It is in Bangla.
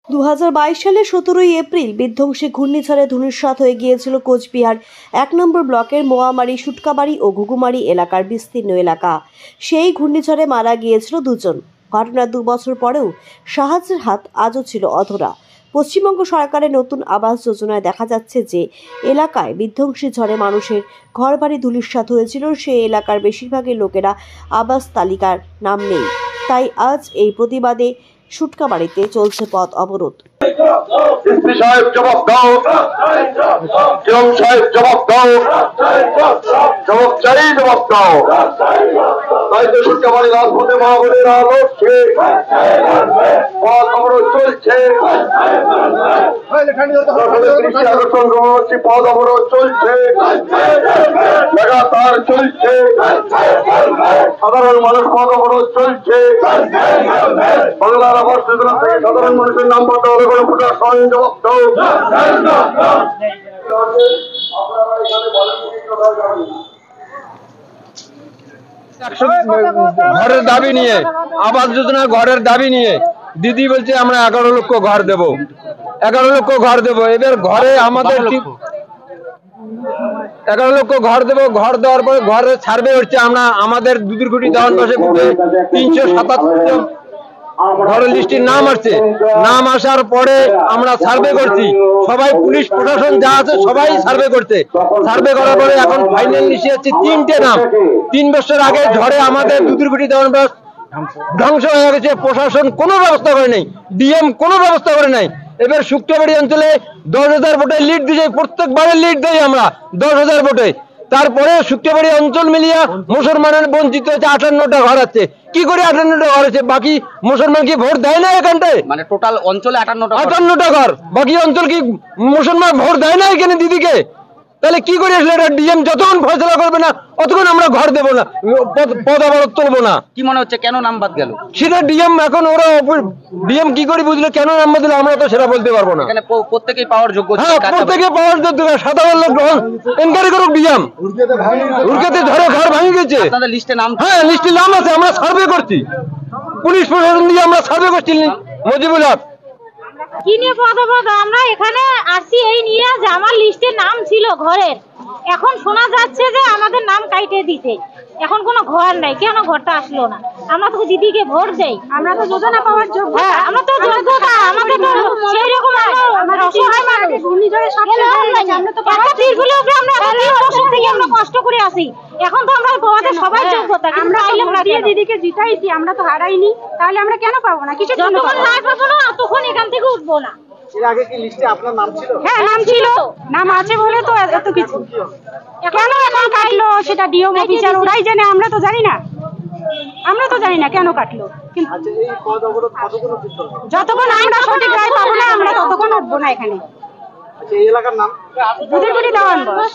2022 সালের 17 এপ্রিল বিধ্বংসী ঘূর্ণিঝড়ে ধূলিসাৎ হয়ে গিয়েছিল কোচবিহার 1 নম্বর ব্লকের মোয়ামারি, সুটকাবাড়ি ও ঘুঘুমারি এলাকার বিস্তীর্ণ এলাকা। সেই ঘূর্ণিঝড়ে মারা গিয়েছিল দুজন। ঘটনার 2 বছর পরেও সাহায্যের হাত আজও ছিল অধরা। পশ্চিমবঙ্গ সরকারের নতুন আবাস যোজনায় দেখা যাচ্ছে যে এলাকায় বিধ্বংসী ঝড়ে মানুষের ঘরবাড়ি ধূলিসাৎ হয়েছিল, সেই এলাকার বেশিরভাগই লোকেরা আবাস তালিকার নাম নেই। তাই আজ এই প্রতিবাদে সুটকাবাড়িতে চলছে পথ অবরোধ। জবাব দাও, জবাব দাও, জবাব চাই, জবাব দাও। তাই তো সুটকাবাড়ি রাজপথে মা বোনেরা লড়ছে, পথ অবরোধ চলছে, পথ অবরোধ চলছে, লাগাতার চলছে, সাধারণ মানুষ পথ অবরোধ চলছে। বাংলার আবাস যোজনা থেকে সাধারণ মানুষের নাম বলতে হলে কোনো প্রশাসন জবাব দাও। ঘরের দাবি নিয়ে, আবাস যোজনা ঘরের দাবি নিয়ে দিদি বলছে আমরা 11 লক্ষ ঘর দেব, 11 লক্ষ ঘর দেব। এবার ঘরে আমাদের 11 লক্ষ ঘর দেব। ঘর দেওয়ার পরে ঘরের সার্ভে হচ্ছে, আমরা আমাদের দুদুরকুটি দেওয়ান পাশে 377 ঘরের লিস্টের নাম আসছে। নাম আসার পরে আমরা সার্ভে করছি, সবাই পুলিশ প্রশাসন যা আছে সবাই সার্ভে করছে। সার্ভে করার পরে এখন ফাইনাল লিস্টে আছে 3টে নাম। 3 বছর আগে ঝড়ে আমাদের দুদুরকুটি দেওয়ান পাশ ধ্বংস হয়ে গেছে, প্রশাসন কোনো ব্যবস্থা করে নাই, ডিএম কোনো ব্যবস্থা করে নাই। এবার সুটকাবাড়ি অঞ্চলে 10,000 ভোটে লিড দিয়েছে, প্রত্যেকবারে লিড দেয় আমরা 10,000 ভোটে। তারপরে সুটকাবাড়ি অঞ্চল মিলিয়ে মুসলমানের বঞ্চিত হচ্ছে 58টা ঘর আছে। কি করে 58টা ঘর আছে? বাকি মুসলমান কি ভোট দেয় না এখানটায়? মানে টোটাল অঞ্চলে 58টা ঘর, বাকি অঞ্চল কি মুসলমান ভোট দেয় না এখানে দিদিকে? তাহলে কি করে আসলে এটা ডিএম যতক্ষণ ফয়সলা করবে না ততক্ষণ আমরা ঘর দেবো না, পদ অবরোধ তুলবো না। কি মনে হচ্ছে কেন নাম বাদ গেল? সেটা ডিএম, এখন ওরা ডিএম কি করে বুঝলো কেন নাম বাদ দিল আমরা তো সেটা বলতে পারবো না। এখানে প্রত্যেকেই পাওয়ার যোগ্য। হ্যাঁ, প্রত্যেকে পাওয়ার যোগ্য, সাধারণ লোক এনকোয়ারি করুক ডিএম। উড়কেতে ঝড়ে ঘর ভাঙে গেছে, আপনাদের লিস্টে নাম? হ্যাঁ, লিস্টে নাম আছে, আমরা সার্ভে করছি, পুলিশ প্রশাসন দিয়ে আমরা সার্ভে করছি। মজিবুল হক কি নিয়ে পদবদ আমরা এখানে আসছি এই নিয়ে যে আমার লিস্টে নাম ছিল ঘরের, এখন শোনা যাচ্ছে যে আমাদের নাম কাইটে দিতে, এখন কোনো ঘর নাই। কেন ঘরটা আসলো না? আমরা তো দিদিকে ভোট দেই, আমরা তো যোজনা পাওয়ার যোগ্য। হ্যাঁ, আমরা তো যোগ্যতা, আমাদের তো সেই রকম আমরা অসহায় মানুষ, ঘূর্ণিঝড়ে সব আমরা তো পাওয়ার ত্রিপুরা আমরা 3 বছর থেকে আমরা কষ্ট করে আসি। এখন তো আমরা পাওয়াতে সবাই যোগ্যতা, আমরা আমরা দিদিকে জিতাইছি, আমরা তো হারাইনি, তাহলে আমরা কেন পাবো না? কিছু যতক্ষণ না পাবো না তখন এখান থেকে উঠবো না। এর আগে কি লিস্টে আপনার নাম ছিল? হ্যাঁ, নাম ছিল, নাম আছে বলে তো এত কিছু। কেন এখন কাটলো সেটা ডিও অফিসার ওরাই জানে, আমরা তো জানি না, আমরা তো জানি না কেন কাটলো। আচ্ছা, এই পদ অবরোধ কতক্ষণ অবধি চলবে? যতক্ষণ আমরা সঠিক রায় পাবো না আমরা ততক্ষণ উঠবো না এখানে। আচ্ছা, এই এলাকার নাম? দুধেরকুটি দেওয়ান বস।